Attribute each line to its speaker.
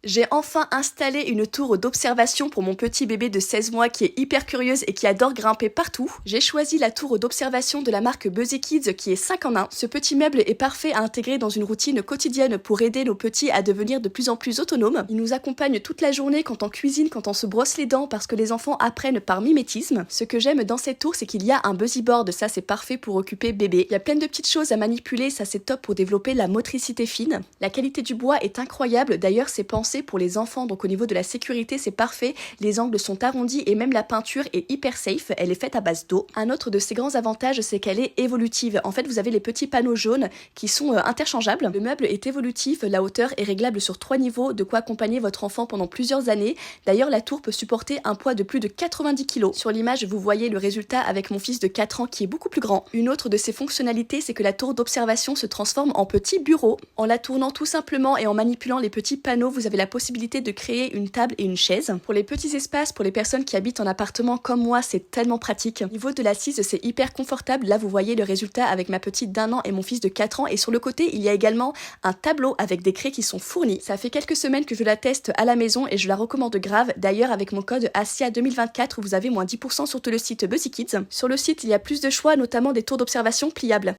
Speaker 1: J'ai enfin installé une tour d'observation pour mon petit bébé de 16 mois qui est hyper curieuse et qui adore grimper partout. J'ai choisi la tour d'observation de la marque Buzzy Kids qui est 5 en 1. Ce petit meuble est parfait à intégrer dans une routine quotidienne pour aider nos petits à devenir de plus en plus autonomes. Il nous accompagne toute la journée quand on cuisine, quand on se brosse les dents parce que les enfants apprennent par mimétisme. Ce que j'aime dans cette tour, c'est qu'il y a un Buzzy board, ça c'est parfait pour occuper bébé. Il y a plein de petites choses à manipuler, ça c'est top pour développer la motricité fine. La qualité du bois est incroyable, d'ailleurs c'est pensé pour les enfants, donc au niveau de la sécurité c'est parfait, les angles sont arrondis et même la peinture est hyper safe, elle est faite à base d'eau. Un autre de ses grands avantages c'est qu'elle est évolutive, en fait vous avez les petits panneaux jaunes qui sont interchangeables. Le meuble est évolutif, la hauteur est réglable sur 3 niveaux, de quoi accompagner votre enfant pendant plusieurs années. D'ailleurs la tour peut supporter un poids de plus de 90 kg. Sur l'image vous voyez le résultat avec mon fils de 4 ans qui est beaucoup plus grand. Une autre de ses fonctionnalités c'est que la tour d'observation se transforme en petit bureau. En la tournant tout simplement et en manipulant les petits panneaux, vous avez la possibilité de créer une table et une chaise. Pour les petits espaces, pour les personnes qui habitent en appartement comme moi, c'est tellement pratique. Au niveau de l'assise, c'est hyper confortable. Là, vous voyez le résultat avec ma petite d'1 an et mon fils de 4 ans. Et sur le côté, il y a également un tableau avec des craies qui sont fournis. Ça fait quelques semaines que je la teste à la maison et je la recommande grave. D'ailleurs, avec mon code ASIA2024, vous avez moins 10% sur tout le site Buzzy Kids. Sur le site, il y a plus de choix, notamment des tours d'observation pliables.